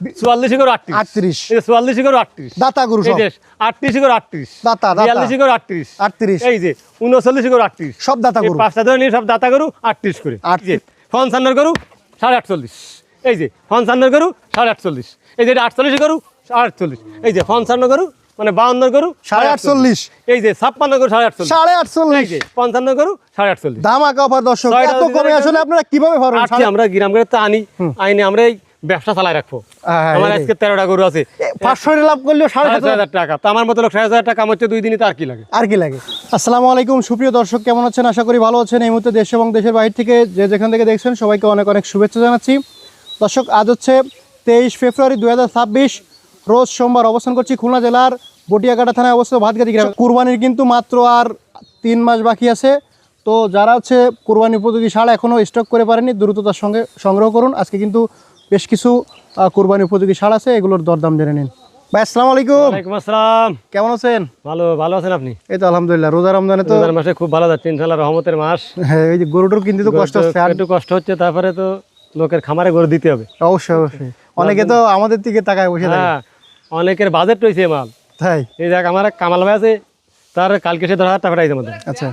44 করে 38 এই যে 44 করে 38 দাতা গরু এই যে 38 করে 38 দাতা 42 করে 38 এই যে 39 করে 38 সব দাতা গরু, পাঁচটা ধরে নিয়ে সব দাতা গরু 38 করে। এই যে 55 গরু 48.5 এই যে 55 গরু 48.5 এই যে 48 গরু 48 এই যে 55 গরু মানে 52 গরু 48.5 এই যে 56 গরু 48.5 এই যে 55 গরু 48.5 ধামাকা অফার দর্শক। এত কমে আসলে আপনারা কিভাবে পারবেন? আমরা গ্রাম করে তো আইনে আমরা এই ব্যবসা চালাই রাখবো। আমার আজকে 13টা গরু আছে, 500 লাভ করলেও 7,500 টাকা। তো আমার মতো লোক 7,500 টাকা কামাচ্ছে 2 দিনই, তো আর কি লাগে? আসসালামু আলাইকুম সুপ্রিয় দর্শক, কেমন আছেন? আশা করি ভালো আছেন। এই মুহূর্তে দেশ এবং দেশের বাইরে থেকে যে যেখান থেকে দেখছেন সবাইকে অনেক অনেক শুভেচ্ছা জানাচ্ছি। দর্শক, আজ হচ্ছে 23 ফেব্রুয়ারি 2026 রোজ সোমবার। অবস্থান করছি খুলনা জেলার বটিয়াকাটা থানায় অবস্থিত ভাতগাতি গ্রামে। কুরবানির কিন্তু মাত্র আর 3 মাস বাকি আছে। তো যারা হচ্ছে কুরবানি উপযোগী ষাঁড় এখনও স্টক করে পারেনি, দ্রুততার সঙ্গে সংগ্রহ করুন। আজকে কিন্তু বেশ কিছু কুরবানি উপযোগী ষাঁড় আছে, এগুলোর দরদাম জেনে নিন। ভাই আসসালামু আলাইকুম। ওয়ালাইকুম আসসালাম। কেমন আছেন? ভালো আছেন আপনি? এই তো আলহামদুলিল্লাহ। রোজা রমজানে তো রমজান মাসে খুব ভালো যাচ্ছে ইনশাআল্লাহ, রহমতের মাস। হ্যাঁ, এই যে গরুটার কিনতে তো কষ্ট হচ্ছে, একটু কষ্ট হচ্ছে, তারপরে তো লোকের খামারে গরু দিতে হবে। অবশ্যই অবশ্যই। অনেকে তো আমাদের দিকে তাকায় বসে থাকে। হ্যাঁ, অনেকের বাজেট রয়েছে মাল। তাই এই দেখ আমার এক কামাল ভাই আছে, তার কালকে সে 10,000 টাকা পাঠাইছে আমাদের। আচ্ছা,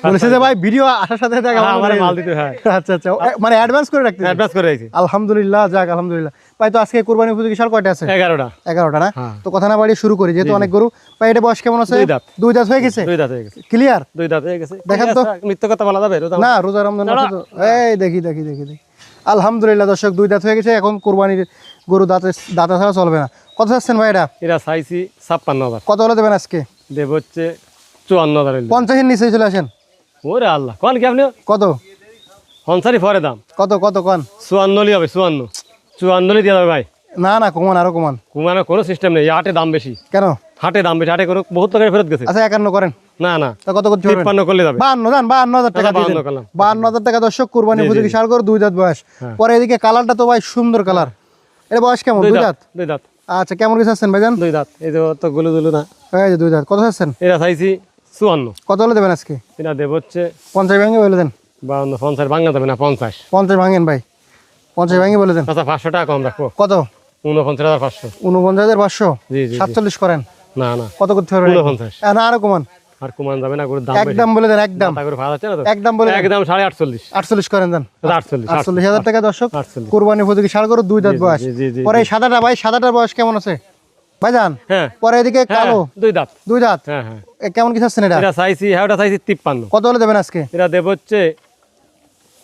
বলেছে যে ভাই ভিডিও আসার সাথে সাথে আমার মাল দিতে হয়। আচ্ছা আচ্ছা, মানে অ্যাডভান্স করে রাখতে, অ্যাডভান্স করে রাখছি। আলহামদুলিল্লাহ, যাক আলহামদুলিল্লাহ। ভাই তো আজকে কুরবানি উপযোগী ষাঁড় কয়টা আছে? 11টা না? তো কথা না বাড়িয়ে শুরু করি, যেহেতু অনেক গরু। ভাই এটা বয়স কেমন আছে? 2 দাঁত হয়ে গেছে। 2 দাঁত হয়ে গেছে। ক্লিয়ার? 2 দাঁত হয়ে গেছে। দেখেন তো, মিথ্যা কথা বলা যাবে না রোজা রমজান মাসে তো। এই দেখি দেখি দেখি দেখি, আলহামদুলিল্লাহ দর্শক, 2 দাঁত হয়ে গেছে। এখন কুরবানির গরু দাঁতা ছাড়া চলবে না। কত চাচ্ছেন ভাই এটা? এরা চাইছি 56,000। কত হলে দেবেন আজকে? দেব হচ্ছে 54,000। 50 এর নিচে চলে আসেন। ওরে আল্লাহ, কোন কি আপনি? কত? হনসারি পরে দাম কত কত কোন? 54 হবে। 54 দিয়ে যাবে ভাই। না না, কমান, আরো কমান। কমানোর কোনো সিস্টেম নেই, হাটে দাম বেশি। কেন? হাটে দাম বেশি, হাটে করে বহুত টাকা ফেরত গেছে। আচ্ছা 51 করেন। না না, তা কত করতে হবে? 53 করলে যাবে। 52 জান, 52,000 টাকা দিয়ে দেন। 52,000 টাকা দর্শক, কুরবানি উপযোগী ষাঁড় গরু, 2 দাঁত বয়স। পরে এদিকে কালারটা তো ভাই সুন্দর কালার। এটা বয়স কেমন? 2 দাঁত। 2 দাঁত। আচ্ছা, কেমন কিছু আছেন ভাইজান? 2 দাঁত। এই যে তো গুলো না, এই যে 2 দাঁত। কত আছেন? এরা চাইছি 54। কত হলে দেবেন আজকে? এটা দেব হচ্ছে 50 ভাঙে বলে দেন। 52। 50 ভাঙা যাবে না, 50। 50 ভাঙেন ভাই, 50 ভাঙে বলে দেন। আচ্ছা 500 টাকা কম রাখবো। কত? 49,500। 49,500। জি জি। 47 করেন। না না, কত করতে হবে? 49। না আরো কমান। আর কমান যাবে না, গরুর দাম বেশি। একদম বলে দেন, একদম। টাকা করে ভাড়া আছে না তো, একদম বলে দেন। একদম 48। 48 করেন দেন। 48,000 টাকা দর্শক, 48। কুরবানি উপযোগী ষাঁড় গরু, 2 দাঁত বয়স। পরে এই সাদাটা ভাই, সাদাটার বয়স কেমন আছে ভাইজান? হ্যাঁ। পরে এদিকে কালো, 2 দাঁত। 2 দাঁত। হ্যাঁ হ্যাঁ। কেমন কিছু আছেন এটা? এটা চাইছি, হ্যাঁ ওটা চাইছি 53। কত হলে দেবেন আজকে? এটা দেব হচ্ছে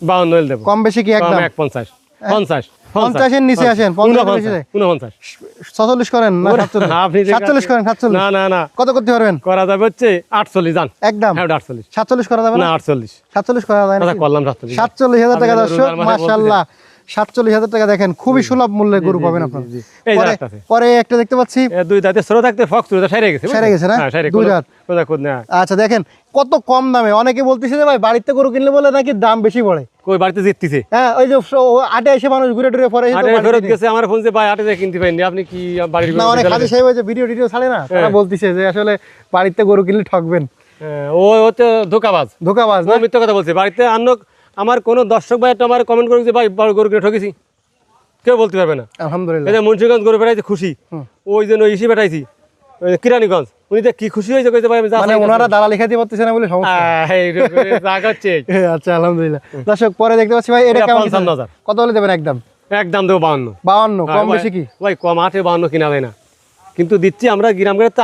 52 দেব। কম বেশি কি একদম? 50। 50 50 এর নিচে আসেন। 49। 47 করেন না? 47 করেন। 47 না না না, কত করতে পারবেন? করা যাবে হচ্ছে 48 জান। একদম। হ্যাঁ 48। 47 করা যাবে না না? 48। 47 করা যায় না? আচ্ছা করলাম 47। 47,000 টাকা দর্শক, মাশাআল্লাহ। 47,000 টাকা, দেখেন খুবই সুলভ মূল্যে গরু পাবেন আপনারা। এই যে একটা আছে। পরে একটা দেখতে পাচ্ছি 2 দাঁতে ছোট থাকতে ফক্স তুলে সাইরে গেছে। সেরে গেছে না? হ্যাঁ সাইরে 2 দাঁত। কোদা কোদ না। আচ্ছা দেখেন কত কম দামে। অনেকে বলতেছে যে ভাই বাড়িতে গরু কিনলে বলে নাকি দাম বেশি পড়ে। কই বাড়িতে জিততিছে? হ্যাঁ, ওই যে আটে এসে মানুষ ঘুরে টুরে পরে আটে ফেরত গেছে। আমার ফোন যে ভাই আটে যে কিনতে পাইনি, আপনি কি বাড়ির না, অনেক হাজি সাহেব যে ভিডিও ছাড়ে না, তারা বলতিছে যে আসলে বাড়িতে গরু কিনলে ঠকবেন। ও হচ্ছে ধোকাবাজ না? ও মিথ্যা কথা বলছে। বাড়িতে আমার কোনো দর্শক ভাই আমার কমেন্ট করে যে ভাই বড় গরু কিনে ঠকেছি, কেউ বলতে পারবে না। আলহামদুলিল্লাহ। এই যে মুন্সিগঞ্জ গরু বেড়াইছে খুশি, ওই জন্য ইসি বেড়াইছি কিরানীগঞ্জ, উনি যে কি খুশি হয়েছে কইতে ভাই আমি মানে ওনারা দালালি খাইতে পারতেছে না বলে সমস্যা। আচ্ছা আলহামদুলিল্লাহ। দর্শক, পরে দেখতে পাচ্ছি ভাই এটা কেমন? 55,000। কত হলে দেবেন? একদম দেবো 52। 52। কম বেশি কি ভাই? কম 8 52 কিনা যায় না, কিন্তু দিচ্ছি আমরা গ্রাম করে তো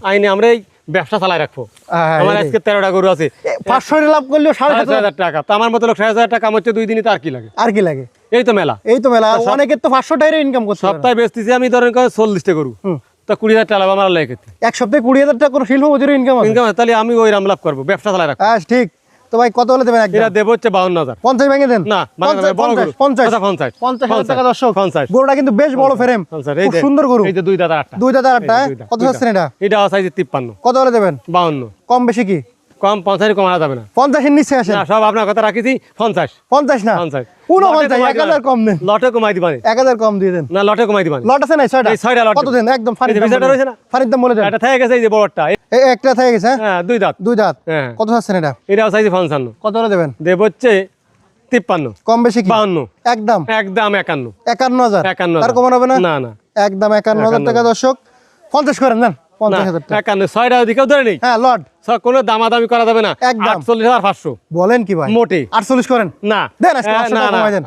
আইনে আমরা এই ব্যবসা চালাই রাখবো। আমার আজকে 13টা গরু আছে, 500 লাভ করলেও 7,500 টাকা। তো আমার মতো লোক 7,500 টাকা কামাচ্ছে 2 দিনই, তো আর কি লাগে? আর কি লাগে? এই তো মেলা। অনেকের তো 500 টাকার ইনকাম করছে। সপ্তাহে বেচতেছি আমি ধরেন 40টা গরু, তো 20,000 টাকা লাভ আমার লাগে। এক সপ্তাহে 20,000 টাকা কোনো শিল্প মজুরি ইনকাম আছে? তাহলে আমি ওই রাম লাভ করবো, ব্যবসা চালাই রাখবো। ঠিক। তো ভাই কত হলে দেবেন? এটা দেব হচ্ছে 52,000। 50 ভেঙে দেন। না 50,000 টাকা দর্শক। 50। গরুটা কিন্তু বেশ বড় ফ্রেম, খুব সুন্দর গরু। এই যে 2 দাঁত 8টা। 2 দাঁত 8টা। কত চাচ্ছেন এটা? এটা চাইছে 53। কত হলে দেবেন? 52। কম বেশি কি? কম 50 কম যাবে না। 50 এর নিচে আসেন। না, সব আপনার কথা রাখিছি 50। 50 না, 50। 49। 1000 কম দেন। লটে কমাই দিবানি। 1000 কম দিয়ে দেন। না, লটে কমাই দিবানি। লট আছে না? 6টা। এই 6টা লট। কত দেন? একদম ফারিদ দাম রয়েছে না? ফারিদ দাম বলে দেন। এটা থেকে গেছে, এই যে বড়টা এই একটা থেকে গেছে। হ্যাঁ 2 দাঁত। 2 দাঁত। হ্যাঁ। কত চাচ্ছেন এটা? এটাও চাইছি 55। কত হলে দেবেন? দেব হচ্ছে 53, কম বেশি কি 52, একদম একদম 51, 51,000 51,000 তার কমান হবে না না না একদম 51,000 টাকা দর্শক 50 করেন দেন 50,000 টাকা 51, 6 টাকা দিকেও ধরে নেই হ্যাঁ লট কোনো দামাদামি করা যাবে না, একদম। 48,500 বলেন কি ভাই মোটে 48 করেন না দেন আজকে 500 না টাকা না কমাই দেন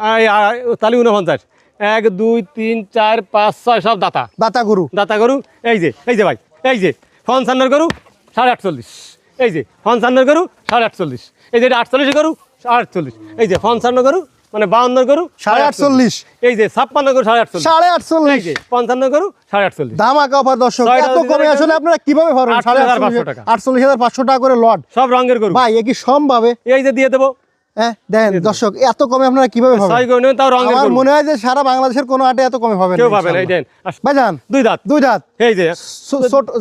তাহলে 49, 1 2 3 4 5 6 সব দাতা দাতা গরু দাতা গরু এই যে ভাই এই যে 55 গরু 48.5, এই যে 55 গরু 48.5, এই যে 48 গরু 48, এই যে 55 গরু মানে 52 গরু 48.5 এই যে 56 গরু 48, 48.5 এই যে 55 গরু 48, ধামাকা অফার দর্শক ছয়টা এত যদি কমে ধরে আসলে আপনারা কিভাবে পারবেন 48,500 টাকা। 48,500 টাকা করে লট সব রঙের গরু ভাই এ কি সম্ভব এই যে দিয়ে দেবো হ্যাঁ দেন দর্শক এত কমে আপনারা কিভাবে পাবেন 6 গরু নেবেন তাও রঙের আমার গরু মনে হয় যে সারা বাংলাদেশের কোনো হাটে এত কমে পাবেন কেউ পাবে না এই দেন ভাইজান দুই দাঁত দুই দাঁত এই যে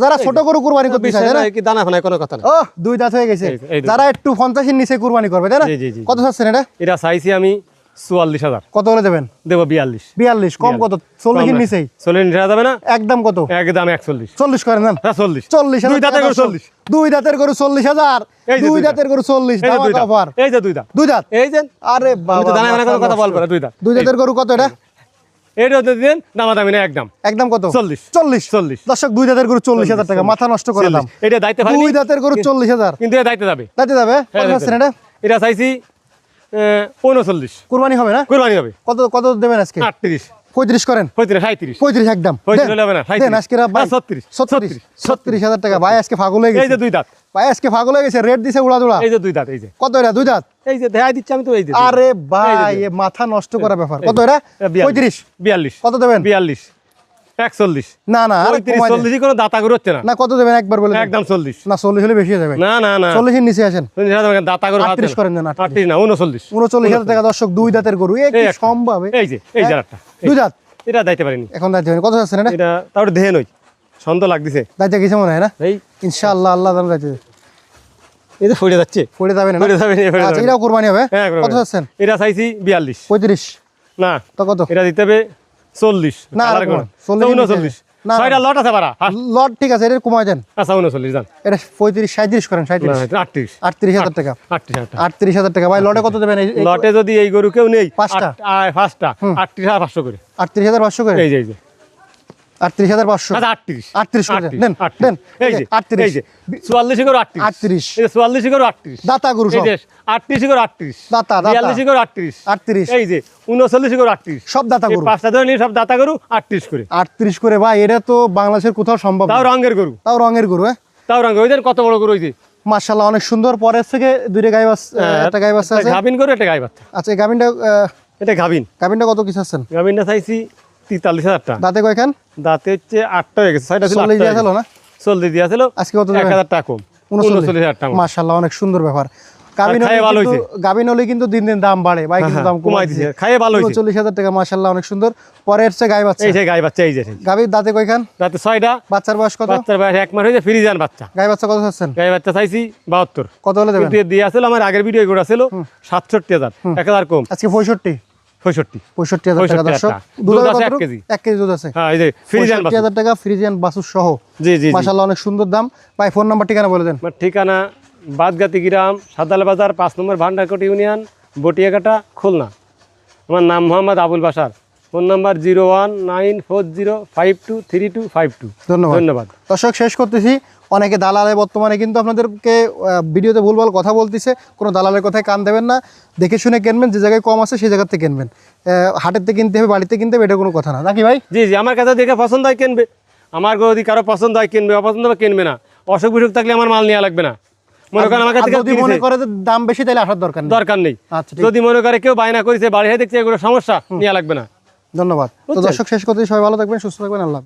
যারা ছোট গরু কুরবানি করতে চায় তাই না কি দানা ফানায় কোনো কথা না ও দুই দাঁত হয়ে গেছে এই দুই যারা একটু 50 এর নিচে কুরবানি করবে তাই না জি, জি, জি। কত চাচ্ছেন এটা এটা চাইছি আমি 44,000 কত করে দেবেন দেবো 42 42 কম কত 40 এর নিচেই 40 নিচে যাবে না একদম কত একদম 41 40 করেন দেন হ্যাঁ 40 40 দুই দাঁতের গরু 40 দুই দাঁতের গরু 40,000 এই যে দুই দুই দাঁতের গরু 40 এই যে দাম দুই দাঁত অফার এই যে দুই দাঁত দুই দাঁত এই যে আরে আমি বাবা তো দানা ফানায় কোনো কথা বলবো না দুই দাঁত দুই দাঁতের গরু কত এটা এইটা তো দিন দামাদামি না একদম একদম কত 40 40 40 দর্শক দুই দাঁতের গরু 40,000 টাকা মাথা নষ্ট করে দাম এটা দায়িত্ব পারি দুই দাঁতের গরু 40,000 কিন্তু এটা দায়িত্ব যাবে তাতে যাবে হ্যাঁ, কত আছেন এটা এটা চাইছি 39 কুরবানি হবে না কুরবানি হবে কত কত দেবেন আজকে 38 35 করেন 35 35 একদম 35 হলে হবে না, 37 দেন আজকে ভাই 36 36,000 টাকা ভাই আজকে পাগল হয়ে এই গেছে যে দুই দাঁত ভাই আজকে পাগল হয়ে গেছে রেট দিছে উড়া দুড়া এই যে দুই দাঁত এই যে কত এটা দুই দাঁত এই যে দেখাই দিচ্ছি আমি তো এই যে আরে ভাই এ মাথা নষ্ট করা ব্যাপার কত এটা 35 42 কত দেবেন 42 41 না না আরে 35 40 কোনো দাতা গরু হচ্ছে না না কত দেবেন একবার বলে দেন। একদম 40 না 40 হলে বেশি হয়ে যাবে না না না 40 এর নিচে আসেন দাতা গরু 38 করেন দেন 38 না 39 39,000 টাকা দর্শক দুই দাঁতের গরু এ কি এই একটা। সম্ভব এই যে এই যে একটা দুই দাঁত এটা দাইতে পারিনি এখন দাঁড়িয়ে কত আছেন এটা এটা তাও দেহে নই ছন্দ লাগতেছে দাঁড়িয়ে গেছে মনে হয় না এই ইনশাআল্লাহ আল্লাহ দাম দাঁড়িয়ে এই যে ফড়ে যাচ্ছে পড়ে যাবে না ফড়ে যাবে না ফড়ে আচ্ছা যাবে এটাও কুরবানি হবে হ্যাঁ কত আছেন এটা চাইছি 42 35 না তো কত এটা দিতে হবে 40 না, কালার আর করে। কমায়। 40 39 না, ছয়টা লট আছে বাড়া লট ঠিক আছে এটা কমায় দেন আচ্ছা 39 জান এটা 35 37 করেন 37 38 38,000 টাকা 38 38,000 টাকা ভাই লটে কত দেবেন লটে যদি এই গরু কেউ নেই পাঁচটা? পাঁচটা 38,500 করে 38,500 করে এই যে এই যে 38,500 আচ্ছা 38 38 করে দেন দেন এই যে 38 এই যে 44 করে 38 38 এই যে 44 করে 38 দাতা গরু এই সব যে 38 করে 38 দাতা, দাতা। 42 করে 38 38 এই যে 39 করে 38 সব দাতা এই গরু পাঁচটা ধরে নিয়ে সব দাতা গরু 38 করে 38 করে ভাই এটা তো বাংলাদেশের কোথাও সম্ভব না তাও রঙের গরু তাও রঙের গরু হ্যাঁ তাও রঙের ওই দেন কত বড় গরু ওই যে মাশাআল্লাহ অনেক সুন্দর পরের থেকে দুইটা গাই বাস একটা গাই বাচ্চা আছে গাভিন গরু একটা গাই বাচ্চা আচ্ছা এই গাবিনটা এটা গাভিন গাবিনটা কত কি চাচ্ছেন গাভিনটা চাইছি 43,000 টাকা দাঁতে কয়খান দাঁতে হচ্ছে 8টা হয়ে গেছে 6টা ছিল 40 দিয়া ছিল না 40 দিয়া ছিল আজকে কত দেবেন 1,000 টাকা কম 39,000 টাকা মাশাআল্লাহ অনেক সুন্দর ব্যাপার গাবিন খাইয়ে ভালো হইছে। গাবিন হলে কিন্তু দিন দিন দাম বাড়ে ভাই কিন্তু দাম কমাই দিছে খাইয়ে ভালো হইছে 39,000 টাকা মাশাআল্লাহ অনেক সুন্দর পরের চেয়ে গাই বাচ্চা এই যে গাই বাচ্চা এই যে গাবির দাঁতে কয়খান দাঁতে 6টা বাচ্চার বয়স কত বাচ্চার বয়স 1 মাস হয়েছে ফ্রিজান বাচ্চা গাই বাচ্চা কত চাচ্ছেন গাই বাচ্চা চাইছি 72 কত হলে দেবেন কিন্তু দিয়ে আসলে আমার আগের ভিডিও গোড়া ছিল 67,000 1000 কম আজকে 65 65 65,000 টাকা দর্শক দুধ দুধ আছে আছে 1 কেজি 1 কেজি দুধ আছে হ্যাঁ এই যে ফ্রিজান বাচ্চা 65,000 টাকা ফ্রিজিয়ান বাসুর সহ জি জি জি। মাশাআল্লাহ অনেক সুন্দর দাম ভাই ফোন নাম্বার ঠিকানা বলে দেন আমার ঠিকানা বাদগাতি গ্রাম সাদাল বাজার 5 নম্বর ভান্ডারকোট ইউনিয়ন বটিয়াঘাটা খুলনা আমার নাম মোহাম্মদ আবুল বাশার ফোন নাম্বার 01940523252 ধন্যবাদ ধন্যবাদ দর্শক শেষ করতেছি অনেকে দালালে বর্তমানে কিন্তু আপনাদেরকে ভিডিওতে ভুলভাল কথা বলতেছে কোনো দালালের কথায় কান দেবেন না দেখে শুনে কিনবেন যে জায়গায় কম আছে সেই জায়গাতে কিনবেন হাটের থেকে কিনতে হবে বাড়িতে কিনতে হবে এটা কোনো কথা না নাকি ভাই জি জি আমার কাছে দেখে পছন্দ হয় কিনবে আমার যদি কারো পছন্দ হয় কিনবে অপছন্দ হবে কিনবে না অসুখ বিসুখ থাকলে আমার মাল নেওয়া লাগবে না মনে করেন আমার কাছে আর যদি মনে করে যে দাম বেশি তাহলে আসার দরকার নেই দরকার নেই আচ্ছা ঠিক যদি মনে করে কেউ বায়না করেছে বাড়ি দেখছে এগুলো সমস্যা নেওয়া লাগবে না ধন্যবাদ তো দর্শক শেষ করতেছি সবাই ভালো থাকবেন সুস্থ থাকবেন আল্লাহ হাফেজ।